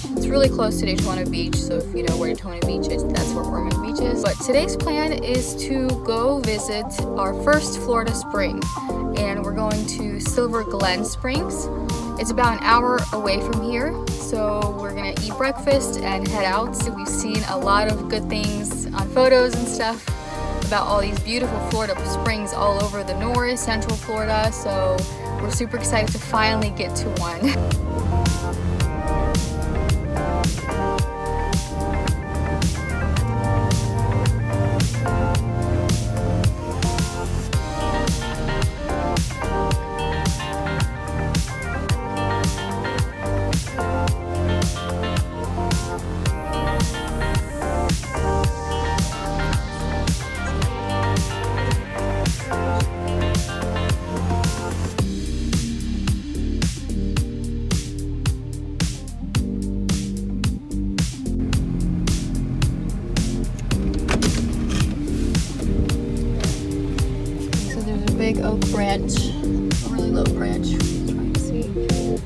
It's really close to Daytona Beach, so if you know where Daytona Beach is, that's where Ormond Beach is. But today's plan is to go visit our first Florida spring, and we're going to Silver Glen Springs. It's about an hour away from here, so we're gonna eat breakfast and head out. So we've seen a lot of good things on photos and stuff about all these beautiful Florida springs all over the north, central Florida, so we're super excited to finally get to one. Big oak branch, a really low branch. Trying to see fit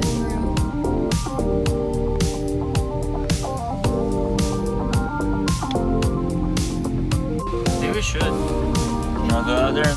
through. Maybe we should. You know, go out there.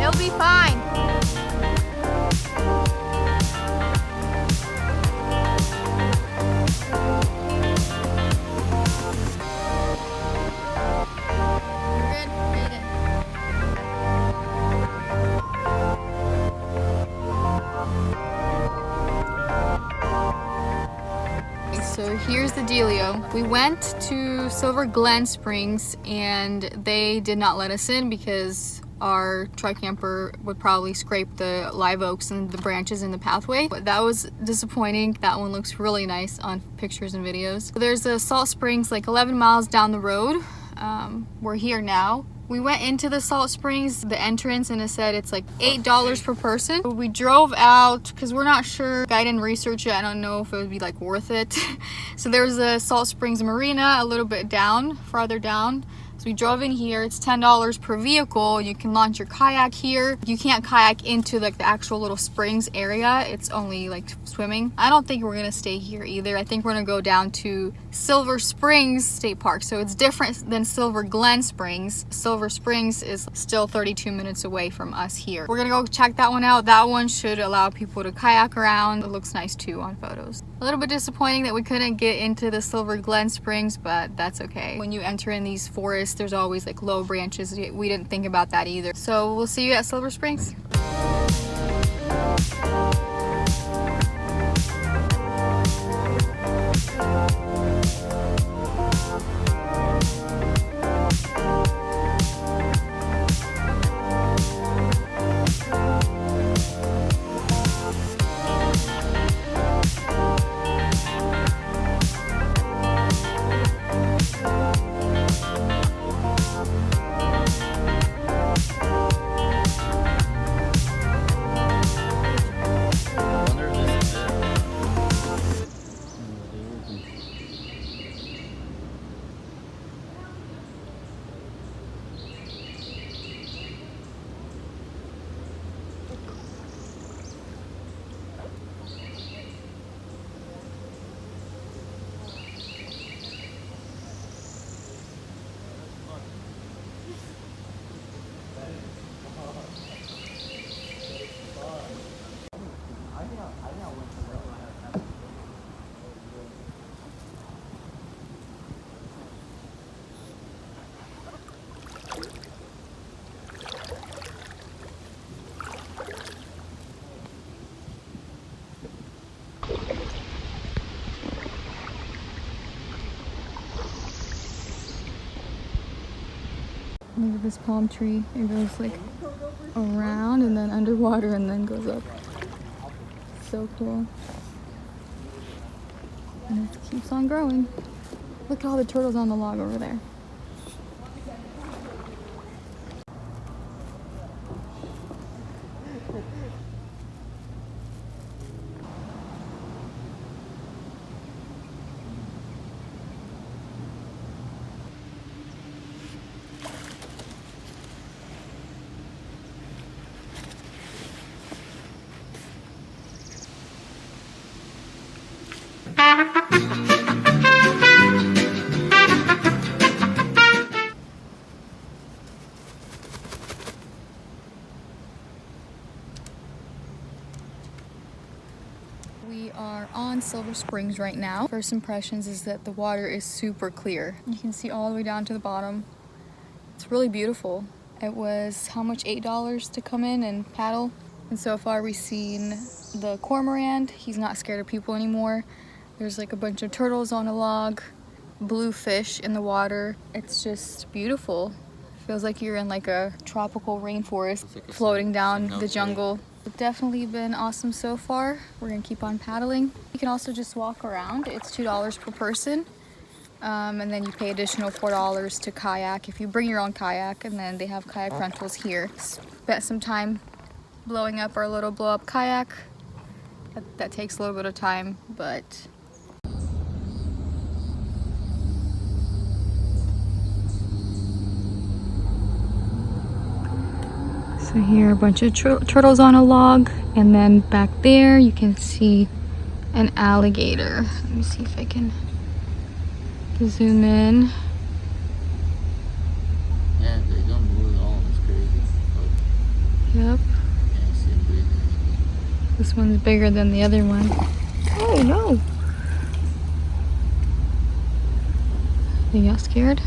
It'll be fine. So here's the dealio. We went to Silver Glen Springs and they did not let us in because our tri-camper would probably scrape the live oaks and the branches in the pathway. But that was disappointing. That one looks really nice on pictures and videos. There's a salt springs like 11 miles down the road. We're here now. We went into the salt springs, the entrance, and it said it's like $8 per person. We drove out because we're not sure. I didn't research it. I don't know if it would be like worth it. So there's a salt springs marina a little bit down, farther down. So we drove in here. It's $10 per vehicle. You can launch your kayak here. You can't kayak into like the actual little springs area. It's only like swimming. I don't think we're gonna stay here either. I think we're gonna go down to Silver Springs State Park. So it's different than Silver Glen Springs. Silver Springs is still 32 minutes away from us here. We're gonna go check that one out. That one should allow people to kayak around. It looks nice too on photos. A little bit disappointing that we couldn't get into the Silver Glen Springs, but that's okay. When you enter in these forests, there's always like low branches. We didn't think about that either. So we'll see you at Silver Springs. Look at this palm tree. It goes like around and then underwater and then goes up. So cool. And it keeps on growing. Look at all the turtles on the log over there. We are on Silver Springs right now. First impressions is that the water is super clear. You can see all the way down to the bottom. It's really beautiful. It was, how much, $8 to come in and paddle? And so far we've seen the cormorant. He's not scared of people anymore. There's like a bunch of turtles on a log, blue fish in the water. It's just beautiful. Feels like you're in like a tropical rainforest, like floating down the jungle. It's definitely been awesome so far. We're gonna keep on paddling. You can also just walk around. It's $2 per person. And then you pay additional $4 to kayak if you bring your own kayak, and then they have kayak rentals here. Spent some time blowing up our little blow up kayak. That takes a little bit of time, but so here are a bunch of turtles on a log, and then back there you can see an alligator. Let me see if I can zoom in. Yeah, they don't move at all. It's crazy. Yep. Can't see them breathing. This one's bigger than the other one. Oh no! They got scared?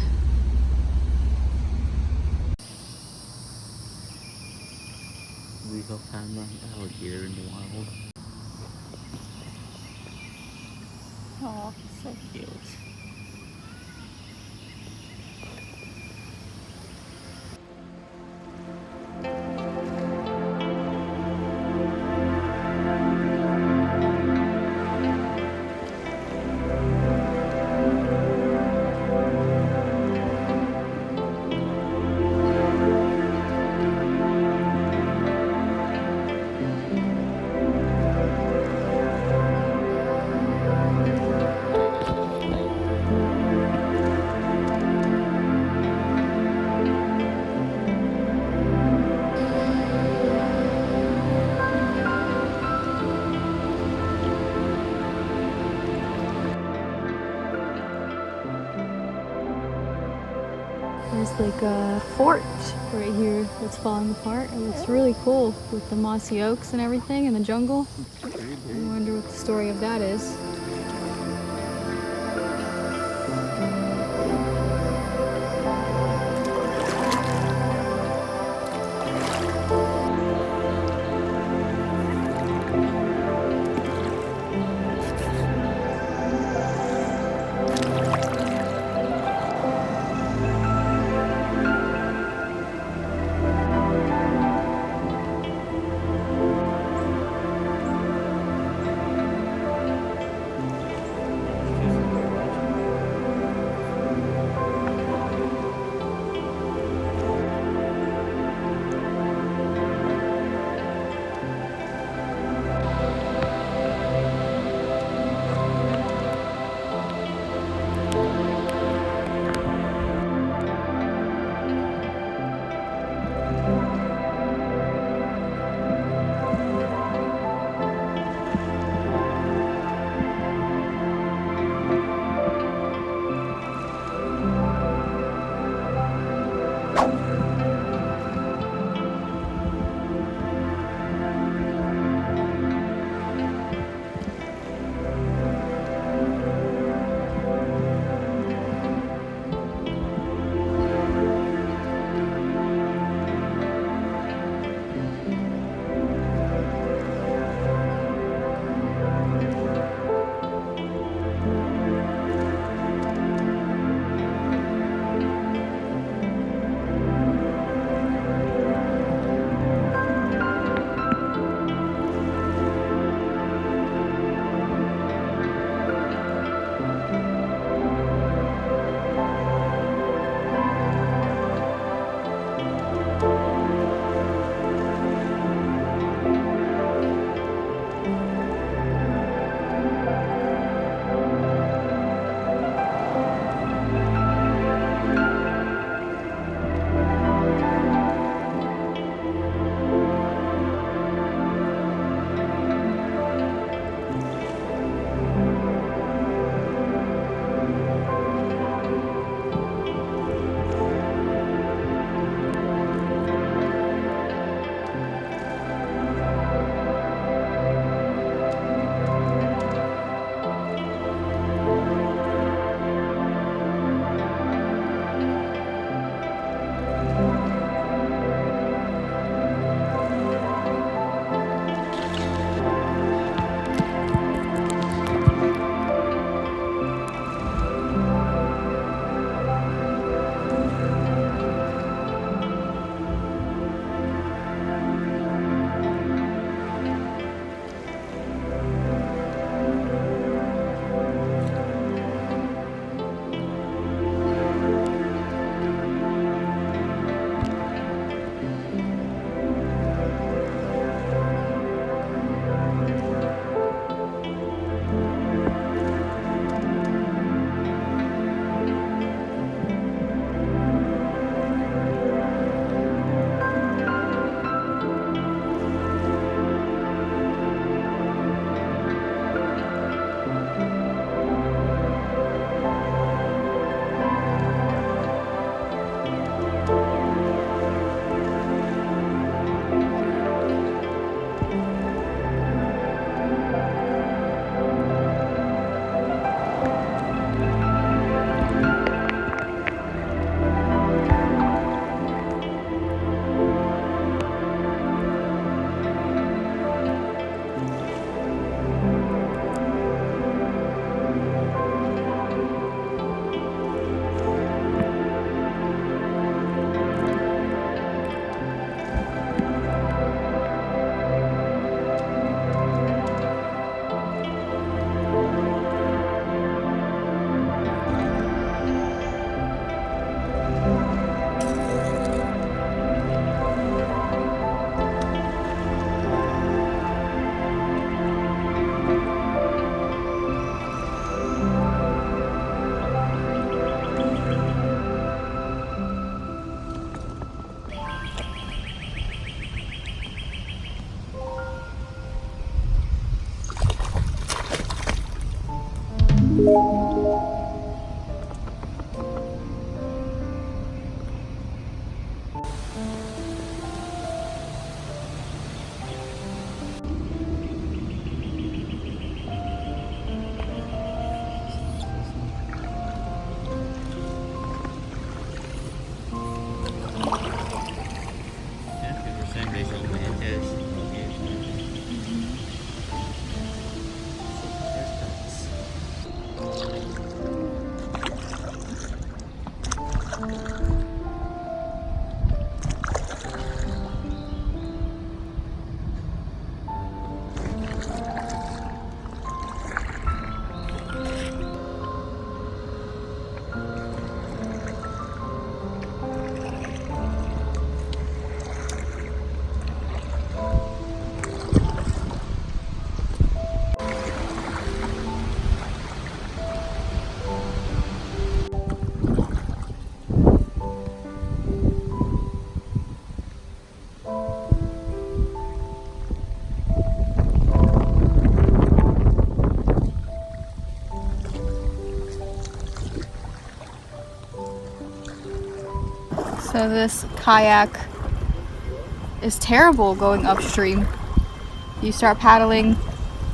Legal camera, alligator in the wild. Oh, so cute. There's like a fort right here that's falling apart. It looks really cool with the mossy oaks and everything in the jungle. I wonder what the story of that is. So this kayak is terrible going upstream. You start paddling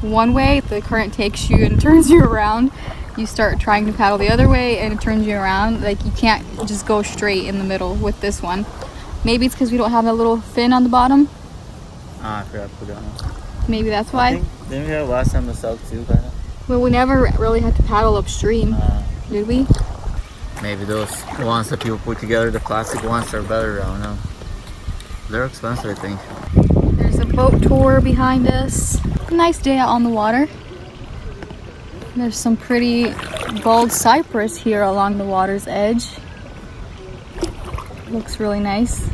one way, the current takes you and turns you around. You start trying to paddle the other way and it turns you around. Like, you can't just go straight in the middle with this one. Maybe it's because we don't have a little fin on the bottom. Ah, I forgot to put it on. Maybe that's why. Didn't we have last time the sub too, kind of? Well, we never really had to paddle upstream, did we? Maybe those ones that people put together, the plastic ones, are better. I don't know. They're expensive, I think. There's a boat tour behind us. A nice day out on the water. There's some pretty bald cypress here along the water's edge. Looks really nice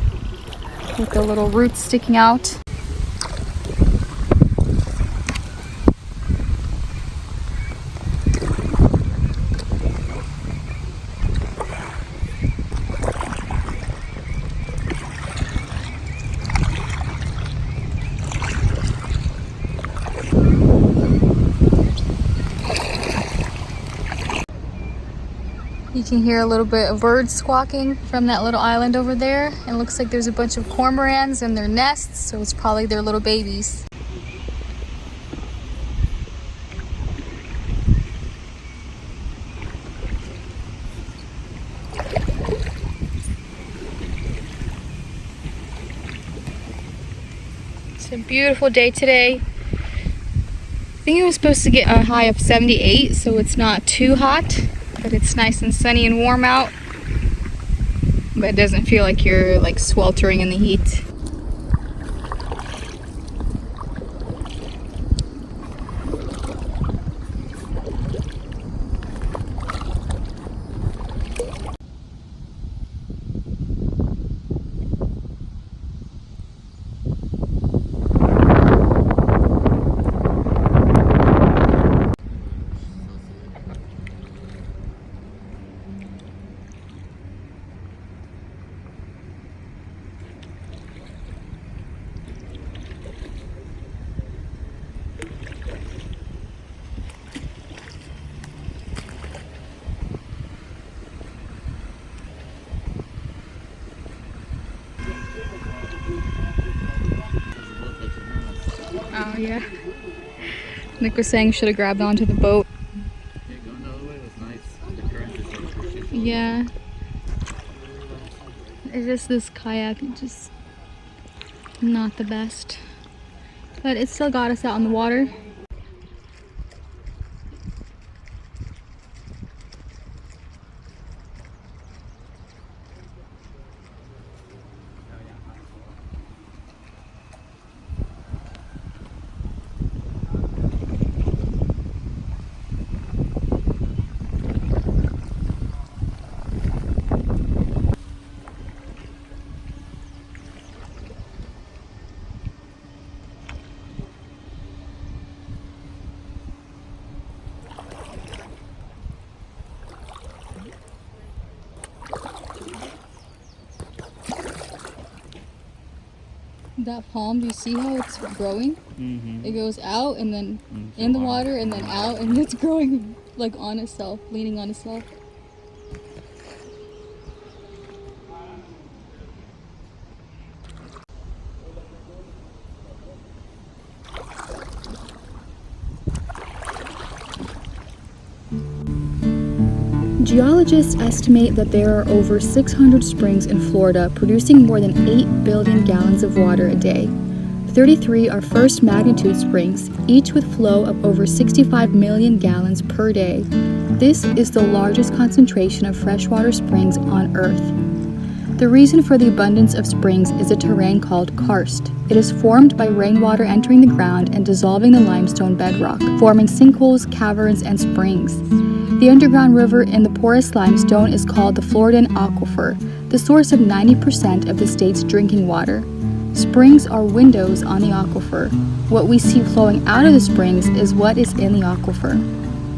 with the little roots sticking out. You can hear a little bit of birds squawking from that little island over there. It looks like there's a bunch of cormorants in their nests, so it's probably their little babies. It's a beautiful day today. I think it was supposed to get a high of 78, so it's not too hot. But it's nice and sunny and warm out, but it doesn't feel like you're like sweltering in the heat. Oh yeah. Nick was saying should have grabbed onto the boat. Yeah, going the other way was nice. The current is so pushy. Yeah. It's just this kayak, just not the best. But it still got us out on the water. That palm, do you see how it's growing? Mm-hmm. It goes out and then in the water and then out, and it's growing like on itself, leaning on itself. Geologists estimate that there are over 600 springs in Florida producing more than 8 billion gallons of water a day. 33 are first magnitude springs, each with flow of over 65 million gallons per day. This is the largest concentration of freshwater springs on Earth. The reason for the abundance of springs is a terrain called karst. It is formed by rainwater entering the ground and dissolving the limestone bedrock, forming sinkholes, caverns, and springs. The underground river in the porous limestone is called the Floridan Aquifer, the source of 90% of the state's drinking water. Springs are windows on the aquifer. What we see flowing out of the springs is what is in the aquifer.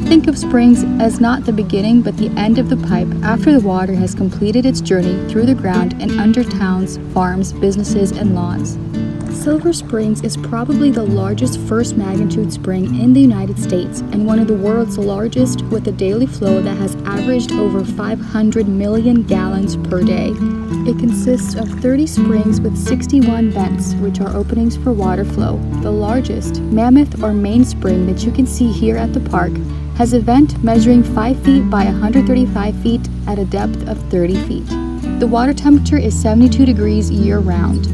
Think of springs as not the beginning but the end of the pipe after the water has completed its journey through the ground and under towns, farms, businesses, and lawns. Silver Springs is probably the largest first magnitude spring in the United States and one of the world's largest, with a daily flow that has averaged over 500 million gallons per day. It consists of 30 springs with 61 vents, which are openings for water flow. The largest, Mammoth or Main Spring that you can see here at the park, has a vent measuring 5 feet by 135 feet at a depth of 30 feet. The water temperature is 72 degrees year-round.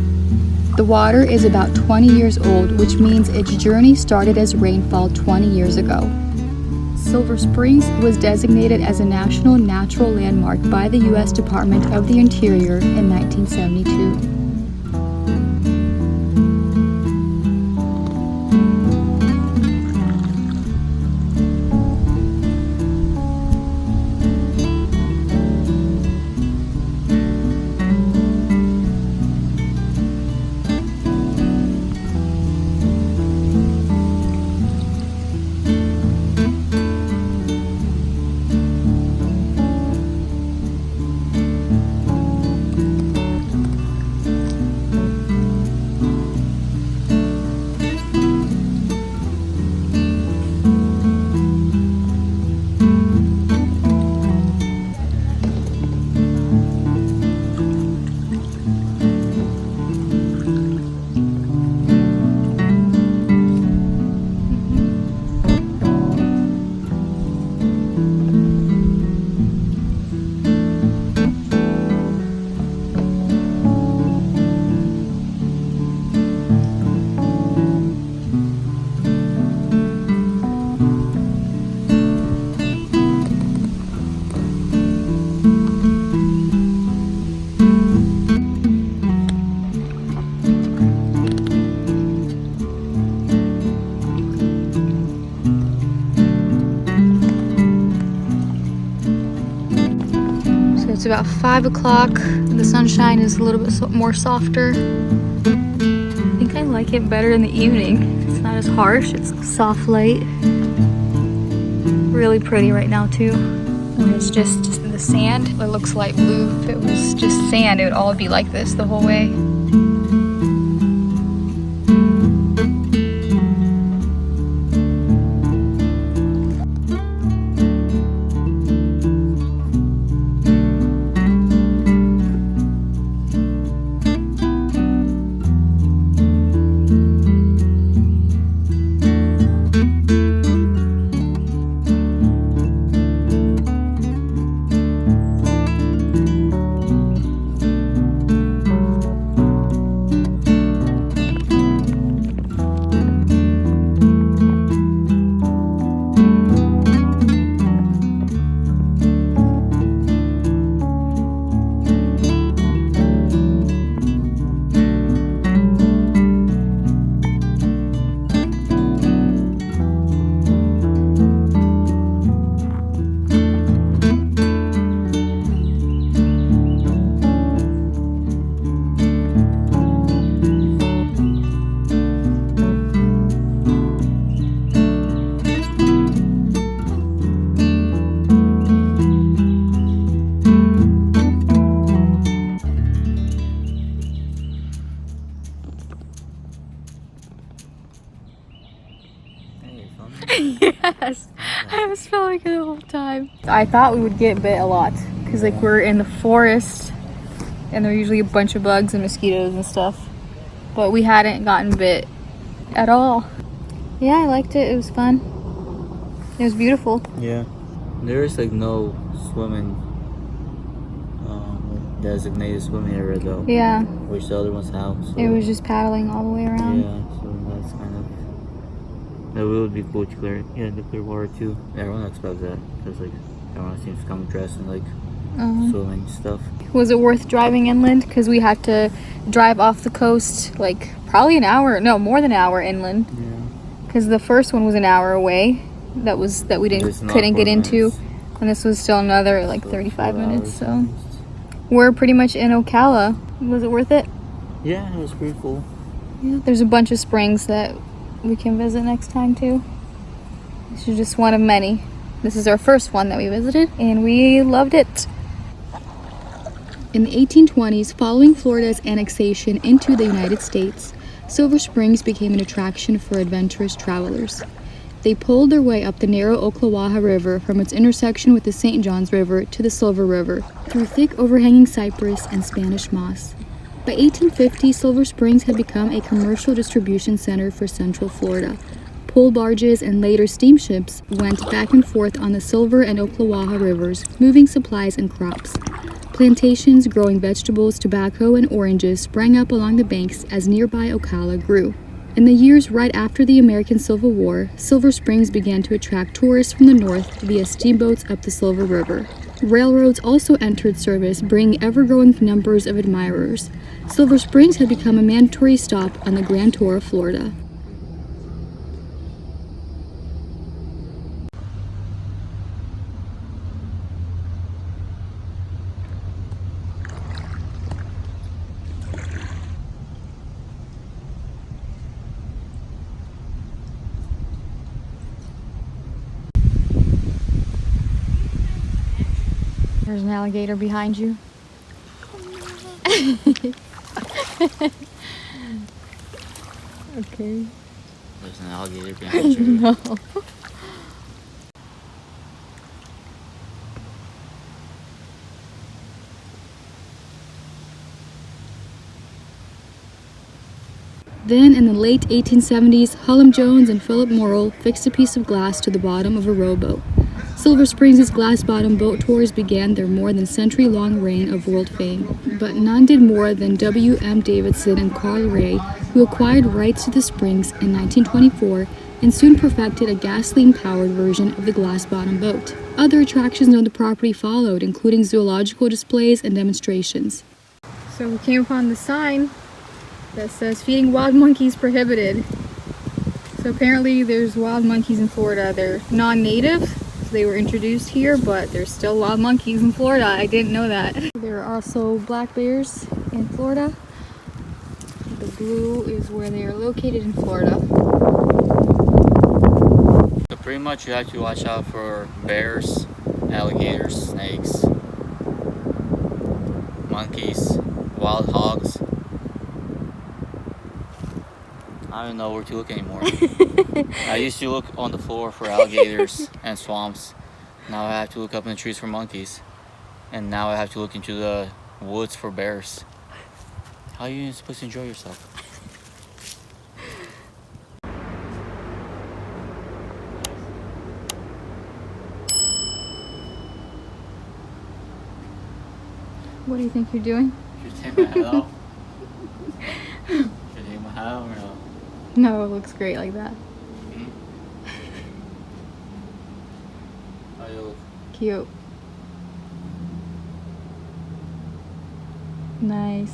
The water is about 20 years old, which means its journey started as rainfall 20 years ago. Silver Springs was designated as a National Natural Landmark by the U.S. Department of the Interior in 1972. It's about 5 o'clock. The sunshine is a little bit more softer. I think I like it better in the evening. It's not as harsh. It's soft light. Really pretty right now too. And it's just in the sand. It looks light blue. If it was just sand, it would all be like this the whole way. Yes, I was filming it the whole time. I thought we would get bit a lot because like we're in the forest and there are usually a bunch of bugs and mosquitoes and stuff, but we hadn't gotten bit at all. Yeah, I liked it. It was fun. It was beautiful. Yeah. There is like no swimming, designated swimming area though. Yeah. Which the other one's house. So. It was just paddling all the way around. Yeah, so that's kind of. It would be cool to clear. Yeah, to clear water too. Everyone expects that because like everyone seems to come dressed in like swimming stuff. Was it worth driving inland? Because we had to drive off the coast like probably an hour. No, more than an hour inland. Yeah. Because the first one was an hour away. That we couldn't get into, and this was still another like 35 minutes. So we're pretty much in Ocala. Was it worth it? Yeah, it was pretty cool. Yeah, there's a bunch of springs that we can visit next time too. This is just one of many. This is our first one that we visited, and we loved it. In the 1820s, following Florida's annexation into the United States, Silver Springs became an attraction for adventurous travelers. They pulled their way up the narrow Ocklawaha River from its intersection with the St. Johns River to the Silver River, through thick overhanging cypress and Spanish moss. By 1850, Silver Springs had become a commercial distribution center for Central Florida. Pole barges and later steamships went back and forth on the Silver and Ocklawaha rivers, moving supplies and crops. Plantations growing vegetables, tobacco, and oranges sprang up along the banks as nearby Ocala grew. In the years right after the American Civil War, Silver Springs began to attract tourists from the north via steamboats up the Silver River. Railroads also entered service, bringing ever-growing numbers of admirers. Silver Springs had become a mandatory stop on the Grand Tour of Florida. There's an alligator behind you. Okay. There's an alligator behind you. No. Then, in the late 1870s, Hullum Jones and Philip Morrill fixed a piece of glass to the bottom of a rowboat. Silver Springs' glass-bottom boat tours began their more than century-long reign of world fame. But none did more than W.M. Davidson and Carl Ray, who acquired rights to the springs in 1924 and soon perfected a gasoline-powered version of the glass-bottom boat. Other attractions on the property followed, including zoological displays and demonstrations. So we came upon the sign that says feeding wild monkeys prohibited. So apparently there's wild monkeys in Florida. They're non-native, so they were introduced here, but there's still wild monkeys in Florida. I didn't know that. There are also black bears in Florida. The blue is where they are located in Florida. So pretty much you have to watch out for bears, alligators, snakes, monkeys, wild hogs. I don't even know where to look anymore. I used to look on the floor for alligators and swamps. Now I have to look up in the trees for monkeys. And now I have to look into the woods for bears. How are you even supposed to enjoy yourself? What do you think you're doing? Should I take my hat off? Should I take my hat off or no? No, it looks great like that. How do you look? Cute. Nice.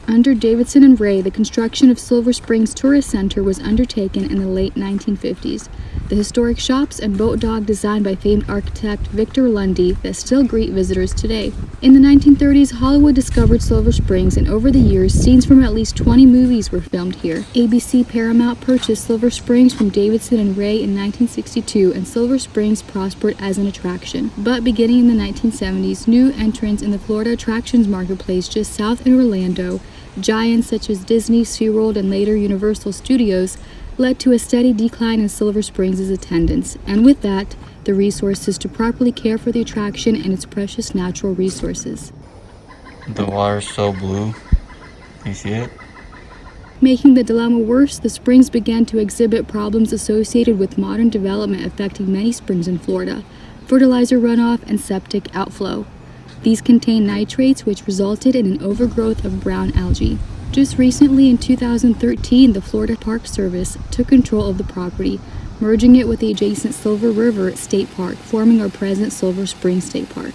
Under Davidson and Ray, the construction of Silver Springs Tourist Center was undertaken in the late 1950s. The historic shops and boat dock designed by famed architect Victor Lundy that still greet visitors today. In the 1930s, Hollywood discovered Silver Springs, and over the years, scenes from at least 20 movies were filmed here. ABC Paramount purchased Silver Springs from Davidson and Ray in 1962, and Silver Springs prospered as an attraction. But beginning in the 1970s, new entrants in the Florida attractions marketplace just south in Orlando, giants such as Disney, SeaWorld, and later Universal Studios, led to a steady decline in Silver Springs' attendance, and with that, the resources to properly care for the attraction and its precious natural resources. The water's so blue. You see it? Making the dilemma worse, the springs began to exhibit problems associated with modern development affecting many springs in Florida: fertilizer runoff and septic outflow. These contain nitrates, which resulted in an overgrowth of brown algae. Just recently, in 2013, the Florida Park Service took control of the property, merging it with the adjacent Silver River State Park, forming our present Silver Spring State Park.